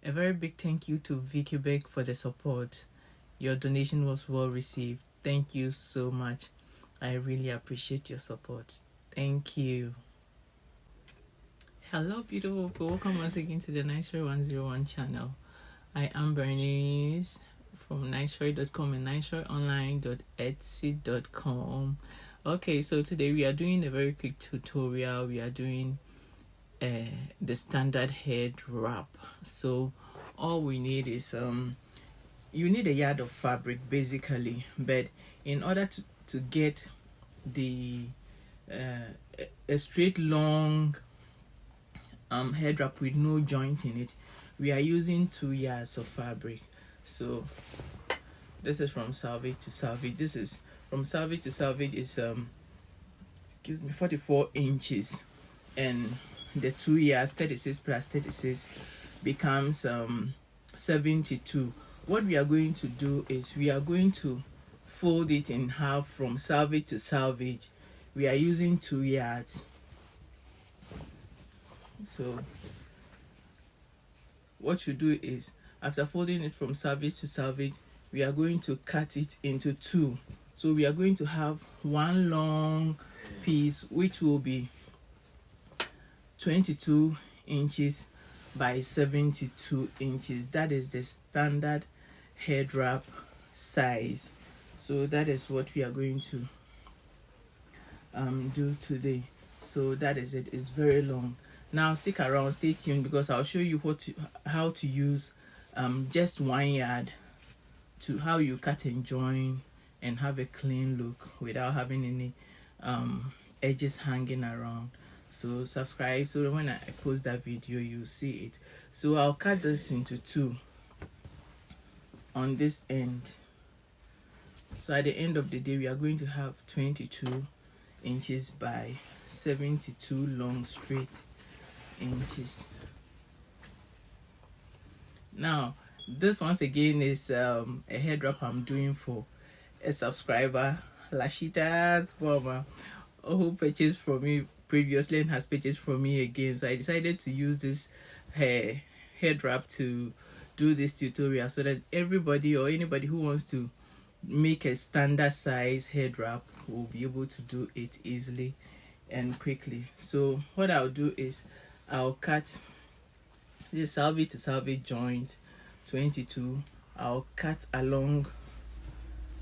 A very big thank you to Vicky Beck for the support. Your donation was well received. Thank you so much. I really appreciate your support. Thank you. Hello, beautiful people. Welcome once again to the Niceroy 101 channel. I am Bernice from niceroy.com and niceroyonline.etsy.com. Okay, so today we are doing a very quick tutorial. We are doing the standard head wrap. So all we need is you need a yard of fabric basically, but in order to get the a straight long head wrap with no joint in it, we are using 2 yards of fabric. So this is from salvage to salvage. This is from salvage to salvage is 44 inches, and the 2 yards 36 plus 36 becomes 72. What we are going to do is we are going to fold it in half from salvage to salvage. We are using 2 yards. So what you do is, after folding it from salvage to salvage, we are going to cut it into 2. So we are going to have one long piece which will be 22 inches by 72 inches. That is the standard head wrap size. So that is what we are going to do today. So that is it. It's very long. Now stick around, stay tuned, because I'll show you how to use just 1 yard to how you cut and join and have a clean look without having any edges hanging around. So subscribe so that when I post that video you see it. So I'll cut this into 2 on this end. So at the end of the day we are going to have 22 inches by 72 long straight inches. Now this once again is a head wrap I'm doing for a subscriber, Lashita's mama, who purchased from me previously and has purchased from me again. So I decided to use this head wrap to do this tutorial so that everybody or anybody who wants to make a standard size head wrap will be able to do it easily and quickly. So what I'll do is I'll cut this salvage to salvage joint 22. I'll cut along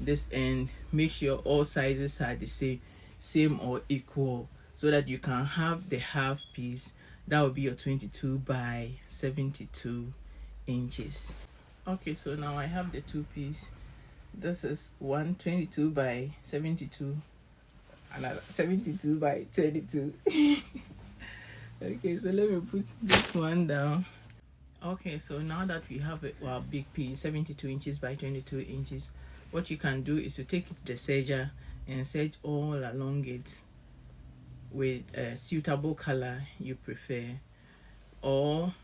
this end, make sure all sizes are the same or equal, so that you can have the half piece. That will be your 22 by 72 inches. Okay, so now I have the 2 piece. This is 122 by 72, another 72 by 22. Okay, so let me put this one down. Okay, so now that we have our big piece 72 inches by 22 inches, what you can do is you take it to the serger and serge all along it with a suitable color you prefer, or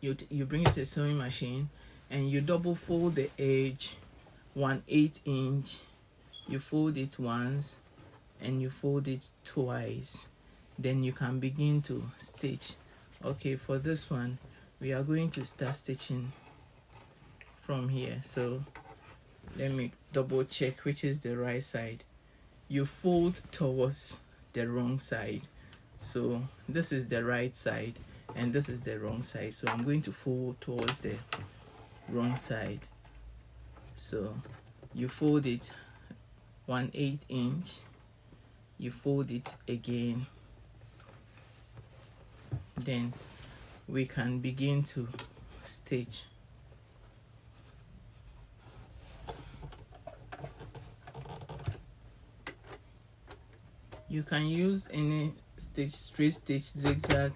you bring it to the sewing machine and you double fold the edge 1/8 inch. You fold it once and you fold it twice, then you can begin to stitch. Okay, for this one we are going to start stitching from here. So let me double check which is the right side. You fold towards the wrong side. So this is the right side and this is the wrong side, so I'm going to fold towards the wrong side. So you fold it 1/8 inch, you fold it again, then we can begin to stitch. You can use any stitch, straight stitch, zigzag,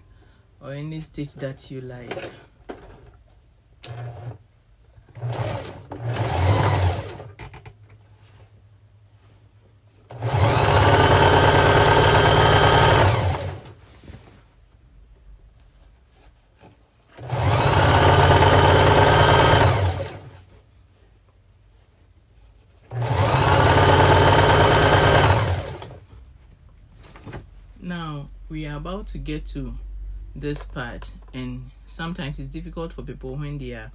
or any stitch that you like. Now we are about to get to this part, and sometimes it's difficult for people when they are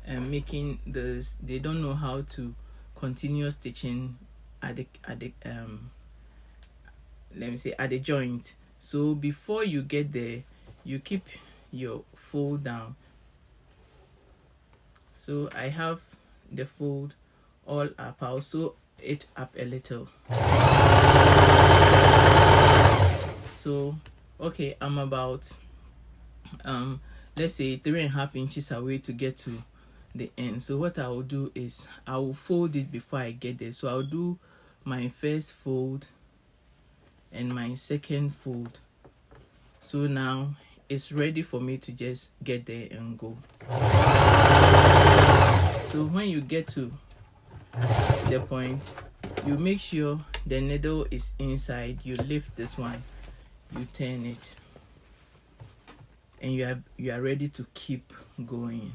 making this. They don't know how to continue stitching at the let me say at the joint. So before you get there, you keep your fold down. So I have the fold all up. I'll sew it up a little. So okay, I'm about let's say 3.5 inches away to get to the end. So what I will do is I will fold it before I get there. So I'll do my first fold and my second fold. So now it's ready for me to just get there and go. So when you get to the point, you make sure the needle is inside. You lift this one, you turn it, and you are ready to keep going.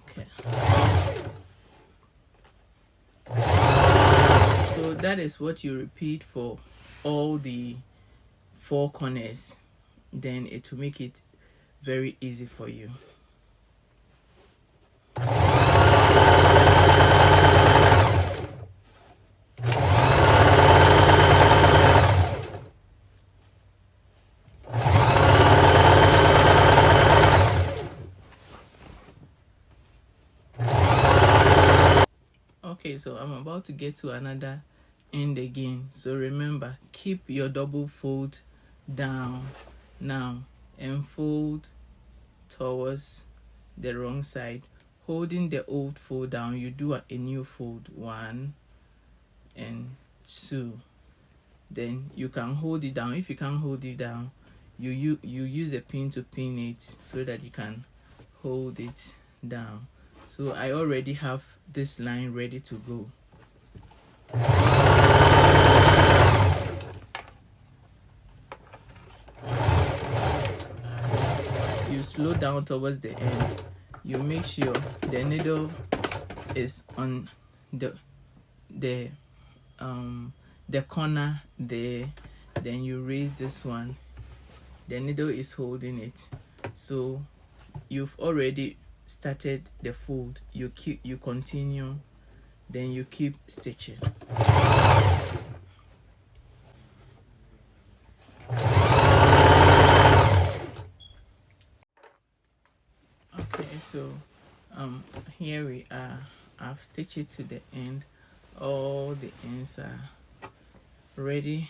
Okay. So that is what you repeat for all the 4 corners. Then it will make it very easy for you. Okay, so I'm about to get to another end again. So remember, keep your double fold down now and fold towards the wrong side. Holding the old fold down, you do a new fold, 1 and 2. Then you can hold it down. If you can't hold it down, you use a pin to pin it so that you can hold it down. So I already have this line ready to go. So you slow down towards the end. You make sure the needle is on the corner there. Then you raise this one. The needle is holding it. So you've already started the fold. You continue, then you keep stitching. Okay, so here we are. I've stitched it to the end. All the ends are ready.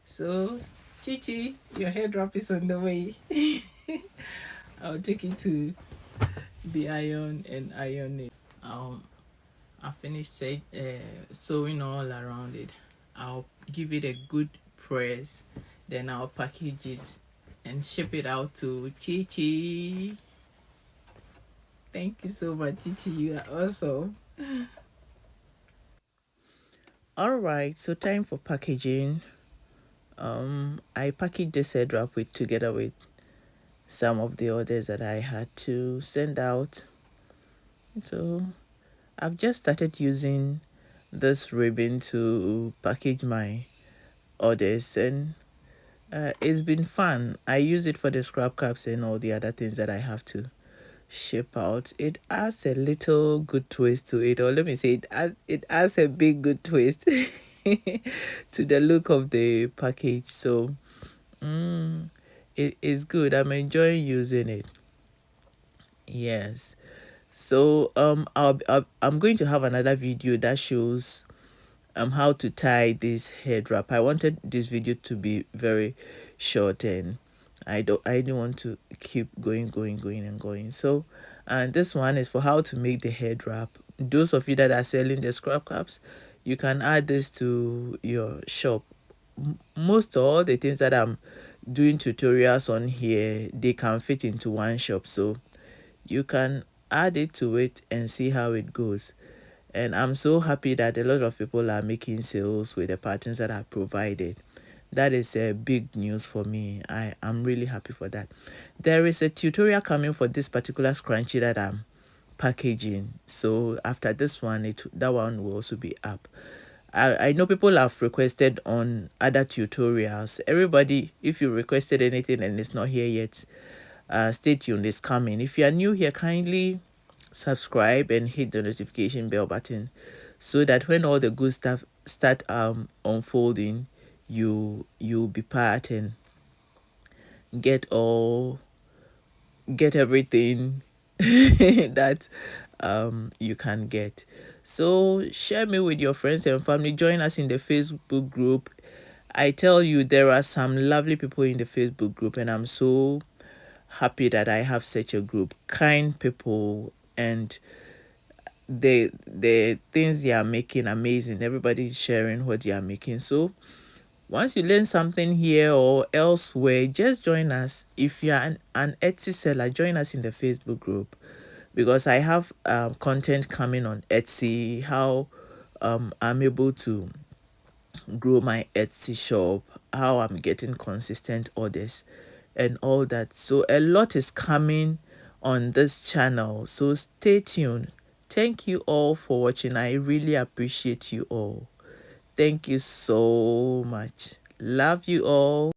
So Chichi, your head wrap is on the way. I'll take it to the iron and iron it. I finished sewing all around it. I'll give it a good press, then I'll package it and ship it out to Chichi. Thank you so much, Chichi. You are awesome. All right, so time for packaging. I packaged this head wrap together with some of the orders that I had to send out. So I've just started using this ribbon to package my orders, and it's been fun. I use it for the scrap caps and all the other things that I have to ship out. It adds a little good twist to it, or let me say it adds a big good twist to the look of the package. So it is good. I'm enjoying using it. Yes. So I'm going to have another video that shows how to tie this head wrap. I wanted this video to be very short, and I didn't want to keep going and going. So and this one is for how to make the head wrap. Those of you that are selling the scrap caps, you can add this to your shop. Most all the things that I'm doing tutorials on here, they can fit into one shop, so you can add it to it and see how it goes. And I'm so happy that a lot of people are making sales with the patterns that are provided. That is a big news for me. I'm really happy for that. There is a tutorial coming for this particular scrunchie that I'm packaging. So after this one, that one will also be up. I know people have requested on other tutorials. Everybody, if you requested anything and it's not here yet, stay tuned, it's coming. If you are new here, kindly subscribe and hit the notification bell button so that when all the good stuff start unfolding, you'll be part and get all get everything that you can get. So share me with your friends and family. Join us in the Facebook group. I tell you, there are some lovely people in the Facebook group, and I'm so happy that I have such a group. Kind people, and the things they are making amazing. Everybody's sharing what they are making. So once you learn something here or elsewhere, just join us. If you're an Etsy seller, join us in the Facebook group, because I have content coming on Etsy, how I'm able to grow my Etsy shop, how I'm getting consistent orders and all that. So a lot is coming on this channel. So stay tuned. Thank you all for watching. I really appreciate you all. Thank you so much. Love you all.